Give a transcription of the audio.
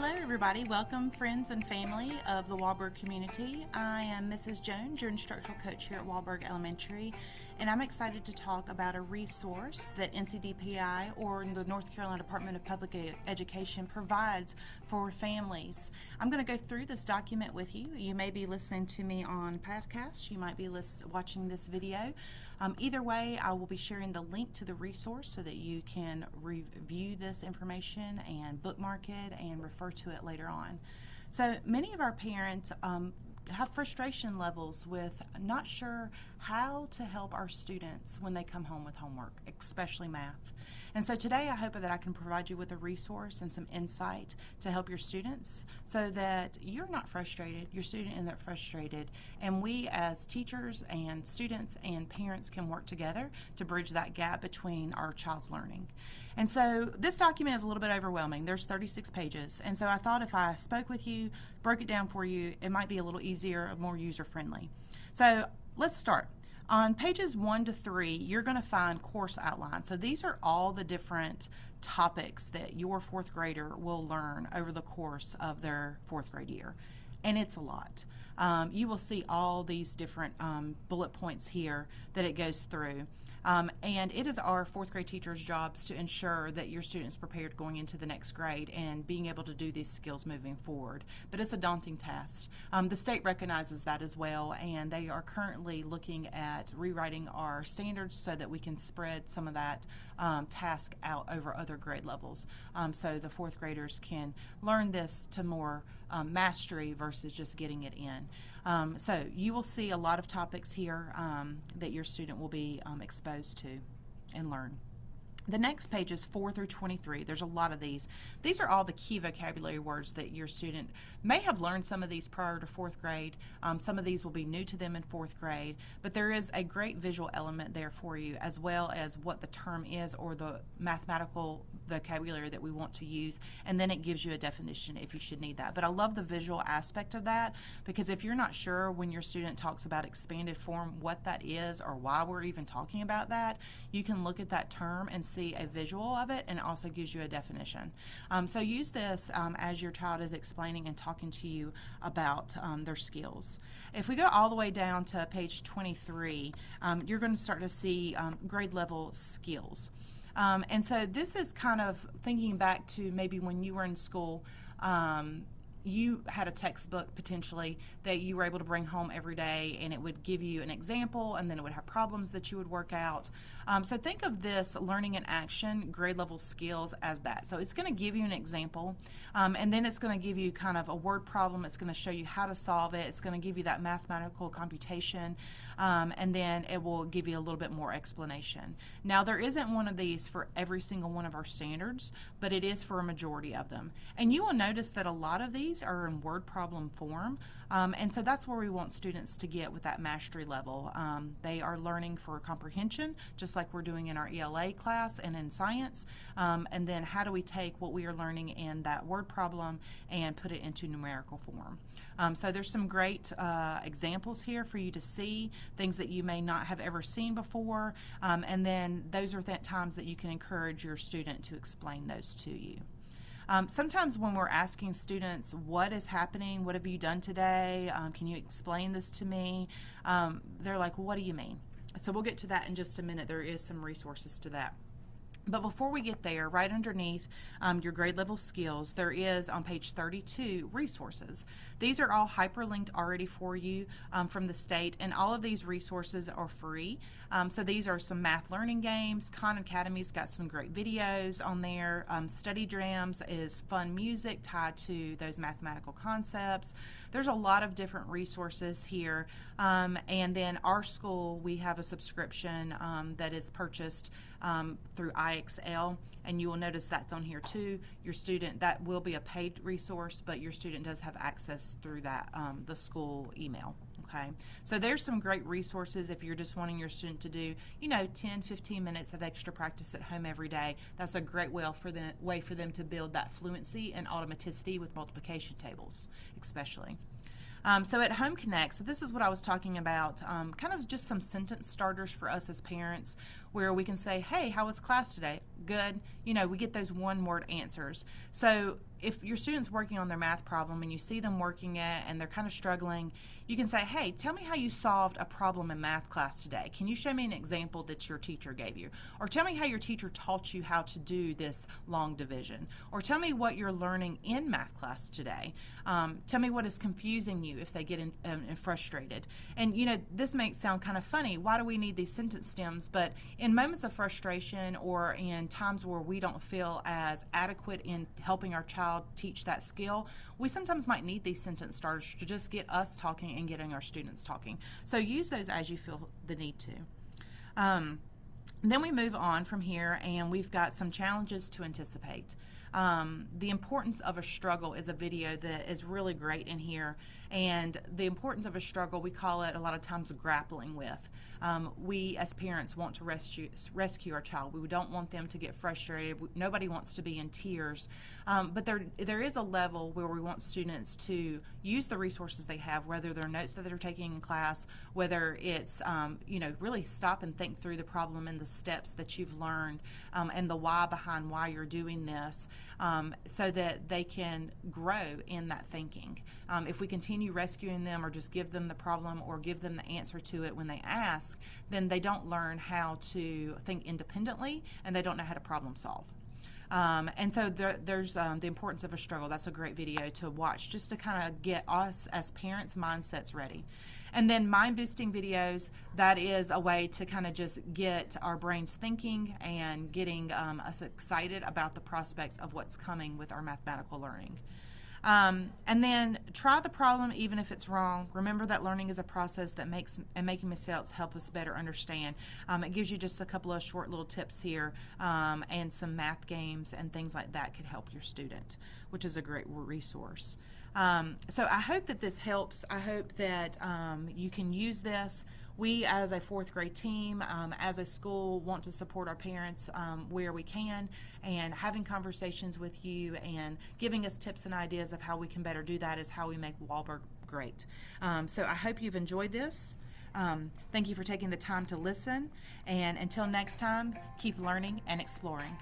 Hello everybody, welcome friends and family of the Wahlberg community. I am Mrs. Jones, your instructional coach here at Wahlberg Elementary, and I'm excited to talk about a resource that NCDPI or the North Carolina Department of Public Education provides for families. I'm going to go through this document with you. You may be listening to me on podcast, you might be watching this video. Either way, I will be sharing the link to the resource so that you can review this information and bookmark it and refer to it later on. So many of our parents have frustration levels with not sure how to help our students when they come home with homework, especially math. And so today I hope that I can provide you with a resource and some insight to help your students so that you're not frustrated, your student isn't frustrated, and we as teachers and students and parents can work together to bridge that gap between our child's learning. And so this document is a little bit overwhelming. There's 36 pages. And so I thought if I spoke with you, broke it down for you, it might be a little easier, more user-friendly. So let's start. On pages 1 to 3, you're going to find course outlines. So these are all the different topics that your fourth grader will learn over the course of their fourth grade year. And it's a lot. You will see all these different bullet points here that it goes through. And it is our fourth grade teachers' jobs to ensure that your students prepared going into the next grade and being able to do these skills moving forward. But it's a daunting task. The state recognizes that as well, and they are currently looking at rewriting our standards so that we can spread some of that task out over other grade levels, so the fourth graders can learn this to more mastery versus just getting it in. So you will see a lot of topics here that your student will be exposed to and learn. The next page is 4 through 23. There's a lot of these. These are all the key vocabulary words that your student may have learned some of these prior to fourth grade. Some of these will be new to them in fourth grade, but there is a great visual element there for you, as well as what the term is or the mathematical vocabulary that we want to use, and then it gives you a definition if you should need that. But I love the visual aspect of that, because if you're not sure when your student talks about expanded form what that is or why we're even talking about that, you can look at that term and see a visual of it, and it also gives you a definition. So use this as your child is explaining and talking to you about their skills. If we go all the way down to page 23, you're going to start to see grade level skills. And so this is kind of thinking back to maybe when you were in school. You had a textbook potentially that you were able to bring home every day, and it would give you an example, and then it would have problems that you would work out. So think of this learning in action, grade level skills, as that. So it's going to give you an example, and then it's going to give you kind of a word problem. It's going to show you how to solve it. It's going to give you that mathematical computation, and then it will give you a little bit more explanation. Now, there isn't one of these for every single one of our standards, but it is for a majority of them. And you will notice that a lot of these are in word problem form, and so that's where we want students to get with that mastery level. They are learning for comprehension, just like we're doing in our ELA class and in science, and then how do we take what we are learning in that word problem and put it into numerical form. So there's some great examples here for you to see, things that you may not have ever seen before, and then those are times that you can encourage your student to explain those to you. Sometimes when we're asking students, what is happening, what have you done today, can you explain this to me, they're like, what do you mean? So we'll get to that in just a minute. There is some resources to that. But before we get there, right underneath your grade level skills, there is on page 32 resources. These are all hyperlinked already for you from the state, and all of these resources are free. So these are some math learning games. Khan Academy's got some great videos on there. Study Drams is fun music tied to those mathematical concepts. There's a lot of different resources here. And then our school, we have a subscription that is purchased through IXL, and you will notice that's on here too. Your student, that will be a paid resource, but your student does have access through that the school email. Okay, so there's some great resources if you're just wanting your student to do, 10-15 minutes of extra practice at home every day. That's a great way for them to build that fluency and automaticity with multiplication tables, especially. So at Home Connect, so this is what I was talking about, kind of just some sentence starters for us as parents where we can say, hey, how was class today? Good. We get those one-word answers. So if your student's working on their math problem and you see them working it and they're kind of struggling, you can say, hey, tell me how you solved a problem in math class today. Can you show me an example that your teacher gave you? Or tell me how your teacher taught you how to do this long division. Or tell me what you're learning in math class today. Tell me what is confusing you if they get frustrated. And this may sound kind of funny. Why do we need these sentence stems? But in moments of frustration or in times where we don't feel as adequate in helping our child teach that skill, we sometimes might need these sentence starters to just get us talking and getting our students talking. So use those as you feel the need to. Then we move on from here, and we've got some challenges to anticipate. The importance of a struggle is a video that is really great in here, and the importance of a struggle, we call it a lot of times grappling with. We as parents want to rescue our child. We don't want them to get frustrated. Nobody wants to be in tears, but there is a level where we want students to use the resources they have, whether they're notes that they're taking in class, whether it's really stop and think through the problem and the steps that you've learned, and the why behind why you're doing this, so that they can grow in that thinking. If we continue rescuing them or just give them the problem or give them the answer to it when they ask, then they don't learn how to think independently and they don't know how to problem solve. And so there's the importance of a struggle. That's a great video to watch just to kind of get us as parents' mindsets ready. And then mind-boosting videos, that is a way to kind of just get our brains thinking and getting us excited about the prospects of what's coming with our mathematical learning. And then try the problem even if it's wrong. Remember that learning is a process that making mistakes help us better understand. It gives you just a couple of short little tips here, and some math games and things like that could help your student, which is a great resource. So I hope that this helps. I hope that you can use this. We, as a fourth grade team, as a school, want to support our parents where we can, and having conversations with you and giving us tips and ideas of how we can better do that is how we make Wahlberg great. So I hope you've enjoyed this. Thank you for taking the time to listen, and until next time, keep learning and exploring.